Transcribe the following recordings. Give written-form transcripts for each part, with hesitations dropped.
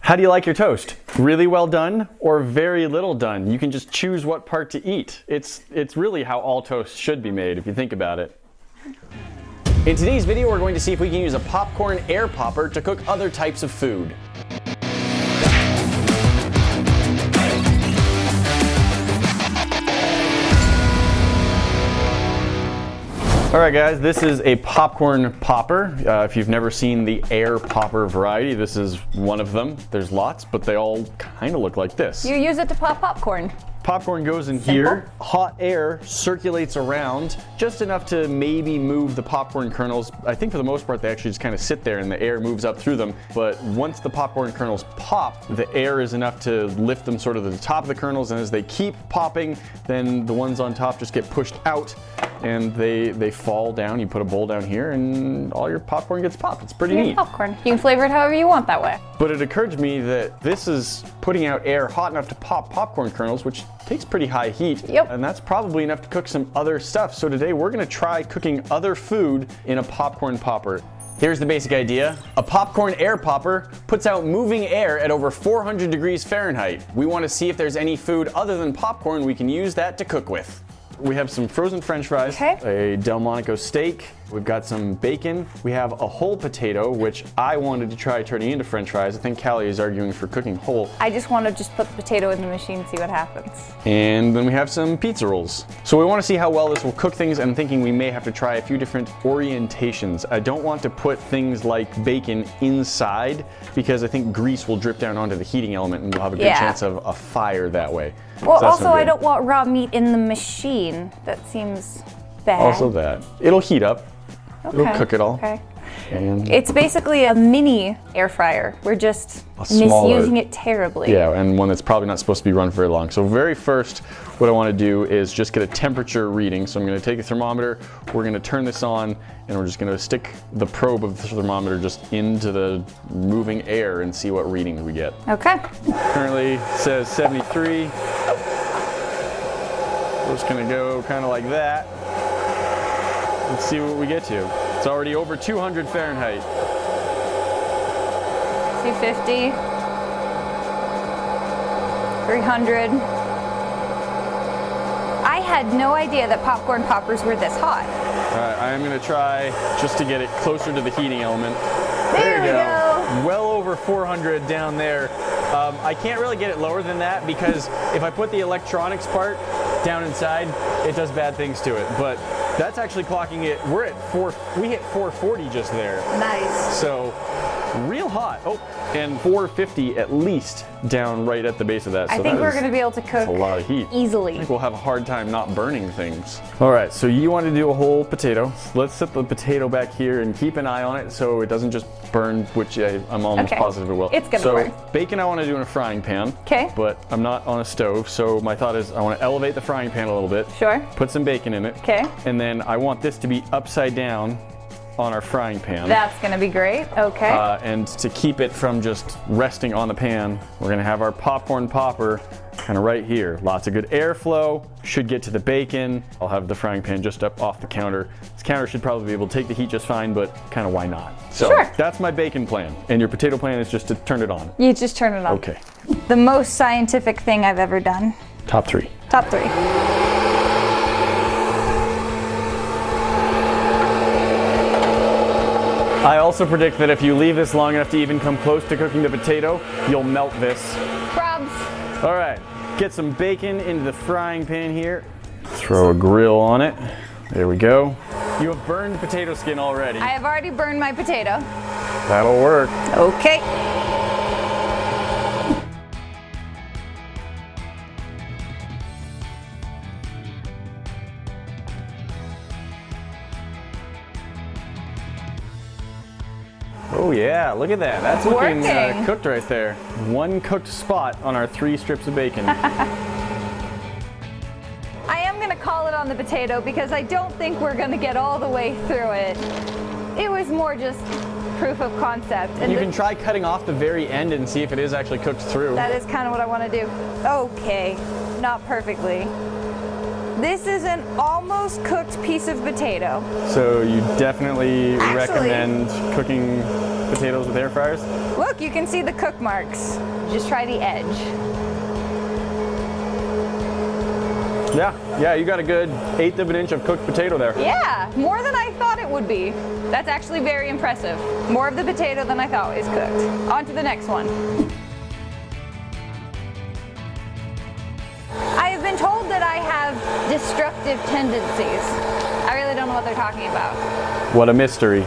How do you like your toast? Really well done or very little done? You can just choose what part to eat. It's really how all toast should be made if you think about it. In today's video, we're going to see if we can use a popcorn air popper to cook other types of food. All right guys, this is a popcorn popper. If you've never seen the air popper variety, this is one of them. There's lots, but they all kind of look like this. You use it to pop popcorn. Popcorn goes in here, hot air circulates around just enough to maybe move the popcorn kernels. I think for the most part they actually just kind of sit there and the air moves up through them. But once the popcorn kernels pop, the air is enough to lift them sort of to the top of the kernels, and as they keep popping, then the ones on top just get pushed out and they fall down. You put a bowl down here and all your popcorn gets popped. It's pretty neat. Popcorn. You can flavor it however you want that way. But it occurred to me that this is putting out air hot enough to pop popcorn kernels, which takes pretty high heat. Yep. And that's probably enough to cook some other stuff. So today we're gonna try cooking other food in a popcorn popper. Here's the basic idea. A popcorn air popper puts out moving air at over 400 degrees Fahrenheit. We wanna see if there's any food other than popcorn we can use that to cook with. We have some frozen French fries, a Delmonico steak, we've got some bacon, we have a whole potato, which I wanted to try turning into French fries. I think Callie is arguing for cooking whole. I just want to just put the potato in the machine and see what happens. And then we have some pizza rolls. So we want to see how well this will cook things. I'm thinking we may have to try a few different orientations. I don't want to put things like bacon inside because I think grease will drip down onto the heating element and we'll have a good chance of a fire that way. Well, so also I don't want raw meat in the machine. That seems bad. Also that. It'll heat up. Okay. It'll cook it all. Okay. And it's basically a mini air fryer. We're just misusing it terribly. Yeah, and one that's probably not supposed to be run very long. So very first, what I want to do is just get a temperature reading. So I'm going to take a thermometer, we're going to turn this on, and we're just going to stick the probe of the thermometer just into the moving air and see what readings we get. Okay. Currently says 73. We're just going to go kind of like that. Let's see what we get to. It's already over 200 Fahrenheit. 250. 300. I had no idea that popcorn poppers were this hot. All right, I am going to try just to get it closer to the heating element. There we go. Well over 400 down there. I can't really get it lower than that because if I put the electronics part down inside, it does bad things to it. But that's actually clocking it. We're at we hit 440 just there. Nice. So real hot. Oh, and 450 at least down right at the base of that. So I think we're going to be able to cook a lot of heat. Easily. I think we'll have a hard time not burning things. All right, so you want to do a whole potato. Let's set the potato back here and keep an eye on it so it doesn't just burn, which I'm almost positive it will. It's going to burn. So bacon I want to do in a frying pan. Okay. But I'm not on a stove, so my thought is I want to elevate the frying pan a little bit. Sure. Put some bacon in it. Okay. And then I want this to be upside down on our frying pan. That's gonna be great, okay. And to keep it from just resting on the pan, we're gonna have our popcorn popper kind of right here. Lots of good airflow, should get to the bacon. I'll have the frying pan just up off the counter. This counter should probably be able to take the heat just fine, but kind of why not? So that's my bacon plan. And your potato plan is just to turn it on. You just turn it on. Okay. The most scientific thing I've ever done. Top three. Top three. I also predict that if you leave this long enough to even come close to cooking the potato, you'll melt this. Probs. All right, get some bacon into the frying pan here. Throw a grill on it. There we go. You have burned potato skin already. I have already burned my potato. That'll work. Okay. Oh yeah, look at that. That's looking working. cooked right there. One cooked spot on our 3 strips of bacon. I am gonna call it on the potato because I don't think we're gonna get all the way through it. It was more just proof of concept. And you can try cutting off the very end and see if it is actually cooked through. That is kind of what I want to do. Okay, not perfectly. This is an almost cooked piece of potato. So you definitely Actually- recommend cooking potatoes with air fryers? Look, you can see the cook marks. Just try the edge. Yeah, you got a good 1/8 of an inch of cooked potato there. Yeah, more than I thought it would be. That's actually very impressive. More of the potato than I thought is cooked. On to the next one. I have been told that I have destructive tendencies. I really don't know what they're talking about. What a mystery.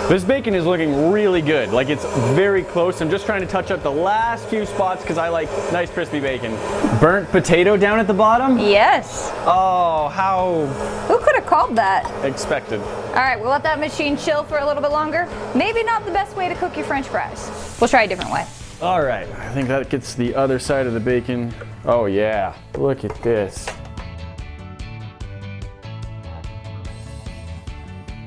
This bacon is looking really good. Like, it's very close. I'm just trying to touch up the last few spots because I like nice crispy bacon. Burnt potato down at the bottom? Yes. Oh, how Who could have called that? expected. All right, we'll let that machine chill for a little bit longer. Maybe not the best way to cook your French fries. We'll try a different way. All right, I think that gets the other side of the bacon. Oh yeah, look at this.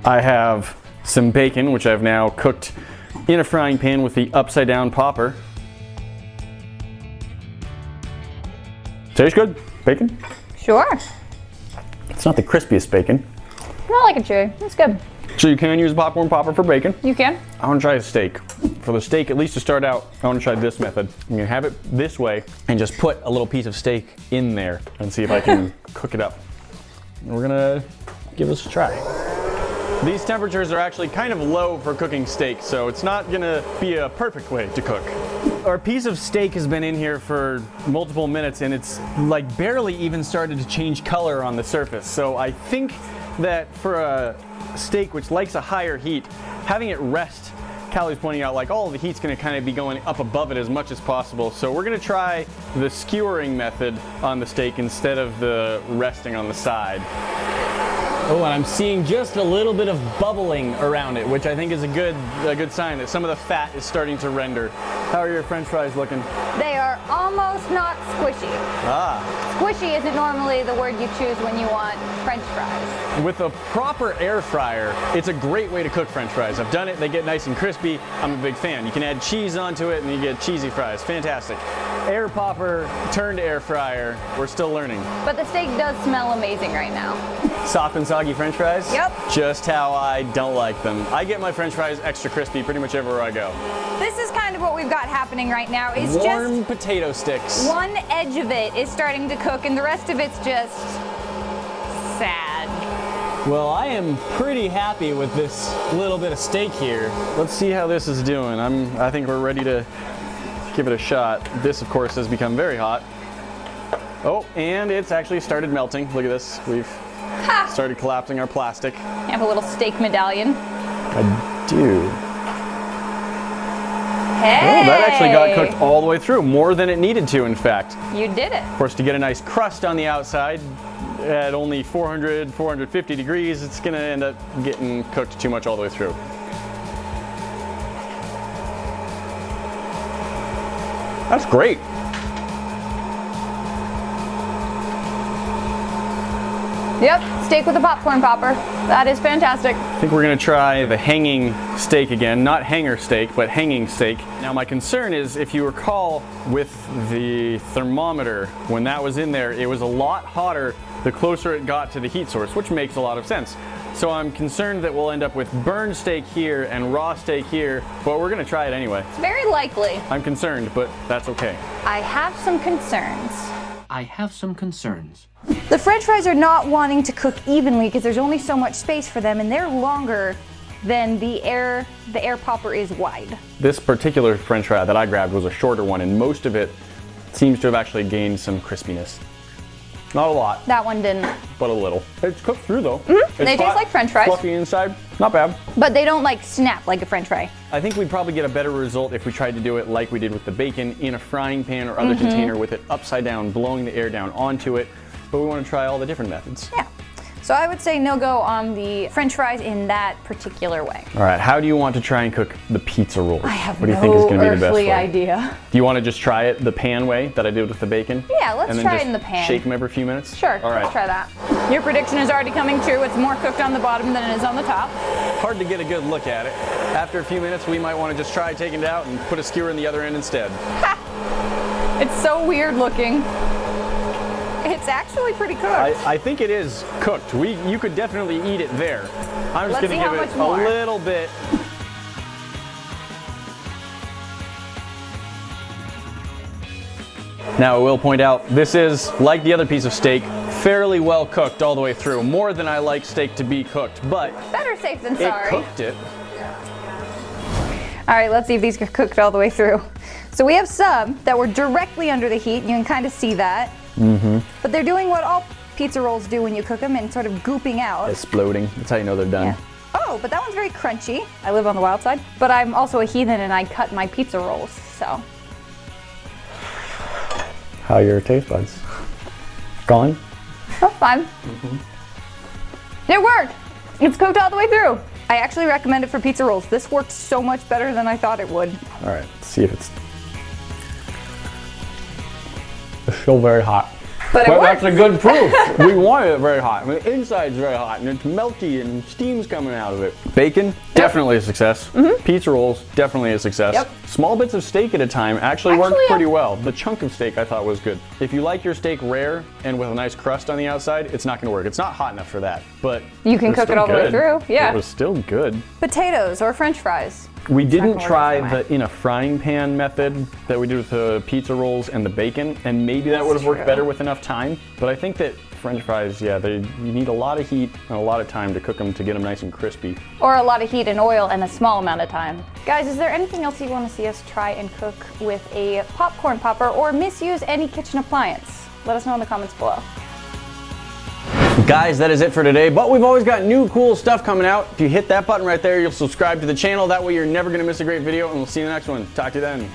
I have some bacon, which I've now cooked in a frying pan with the upside down popper. Tastes good, bacon. Sure. It's not the crispiest bacon. I like it, Chewy. It's good. So you can use a popcorn popper for bacon. You can. I want to try a steak. For the steak, at least to start out, I want to try this method. I'm gonna have it this way and just put a little piece of steak in there and see if I can cook it up. We're gonna give this a try. These temperatures are actually kind of low for cooking steak, so it's not gonna be a perfect way to cook. Our piece of steak has been in here for multiple minutes and it's like barely even started to change color on the surface. So I think that for a steak which likes a higher heat, having it rest, Callie's pointing out, like all of the heat's gonna kind of be going up above it as much as possible. So we're gonna try the skewering method on the steak instead of the resting on the side. Oh, and I'm seeing just a little bit of bubbling around it, which I think is a good sign that some of the fat is starting to render. How are your French fries looking? They are almost not squishy. Ah. Squishy isn't normally the word you choose when you want French fries. With a proper air fryer, it's a great way to cook French fries. I've done it, they get nice and crispy. I'm a big fan. You can add cheese onto it and you get cheesy fries. Fantastic. Air popper turned air fryer, we're still learning. But the steak does smell amazing right now. Soft and soggy French fries? Yep. Just how I don't like them. I get my French fries extra crispy pretty much everywhere I go. This is kind of what we've got happening right now. It's Warm just potato sticks. one edge of it is starting to cook and the rest of it's just sad. Well, I am pretty happy with this little bit of steak here. Let's see how this is doing. I think we're ready to give it a shot. This, of course, has become very hot. Oh, and it's actually started melting. Look at this. We've Ha! started collapsing our plastic. You have a little steak medallion. I do. Hey! Oh, that actually got cooked all the way through, more than it needed to, in fact. You did it. Of course, to get a nice crust on the outside at only 400, 450 degrees, it's gonna end up getting cooked too much all the way through. That's great. Yep, steak with a popcorn popper. That is fantastic. I think we're gonna try the hanging steak again, not hanger steak, but hanging steak. Now my concern is, if you recall with the thermometer, when that was in there, it was a lot hotter the closer it got to the heat source, which makes a lot of sense. So I'm concerned that we'll end up with burned steak here and raw steak here, but we're gonna try it anyway. It's very likely. I'm concerned, but that's okay. I have some concerns. I have some concerns. The French fries are not wanting to cook evenly because there's only so much space for them and they're longer than the air popper is wide. This particular French fry that I grabbed was a shorter one, and most of it seems to have actually gained some crispiness. Not a lot, That one didn't. but a little. It's cooked through though. They taste like French fries. Fluffy inside, not bad. But they don't like snap like a French fry. I think we'd probably get a better result if we tried to do it like we did with the bacon, in a frying pan or other container with it upside down, blowing the air down onto it. But we want to try all the different methods. Yeah. So I would say no go on the French fries in that particular way. All right, how do you want to try and cook the pizza rolls? I have what do you think is no going to be the best earthly way? idea. Do you want to just try it the pan way that I did with the bacon? Yeah, let's and then try just it in the pan. Shake them every few minutes? Sure, All right. let's try that. Your prediction is already coming true. It's more cooked on the bottom than it is on the top. Hard to get a good look at it. After a few minutes, we might want to just try taking it out and put a skewer in the other end instead. It's so weird looking. It's actually pretty cooked. I think it is cooked. You could definitely eat it there. I'm just Let's going see to how give it much more. a little bit. Now I will point out, this is, like the other piece of steak, fairly well cooked all the way through. More than I like steak to be cooked, but Better safe than it sorry. cooked it. All right, let's see if these are cooked all the way through. So we have some that were directly under the heat. You can kind of see that. But they're doing what all pizza rolls do when you cook them and sort of gooping out. Exploding. That's how you know they're done. Yeah. Oh, but that one's very crunchy. I live on the wild side, but I'm also a heathen and I cut my pizza rolls, so. How are your taste buds? Gone? That's fine. It worked. It's cooked all the way through. I actually recommend it for pizza rolls. This worked so much better than I thought it would. All right, let's see if it's still very hot. But it Well, worked. that's a good proof. We want it very hot. I mean, the inside's very hot, and it's melty, and steam's coming out of it. Bacon, definitely a success. Pizza rolls, definitely a success. Yep. Small bits of steak at a time actually worked Actually, pretty well. The chunk of steak I thought was good. If you like your steak rare and with a nice crust on the outside, it's not going to work. It's not hot enough for that, but You can was cook it still all the way good. through, yeah. It was still good. Potatoes or French fries. We didn't gonna work try the same way. the in a frying pan method that we did with the pizza rolls and the bacon, and maybe that That's would have worked true. better with enough time. But I think that French fries, yeah, you need a lot of heat and a lot of time to cook them to get them nice and crispy. Or a lot of heat and oil in a small amount of time. Guys, is there anything else you want to see us try and cook with a popcorn popper or misuse any kitchen appliance? Let us know in the comments below. Guys, that is it for today, but we've always got new cool stuff coming out. If you hit that button right there, you'll subscribe to the channel. That way you're never gonna miss a great video, and we'll see you in the next one. Talk to you then.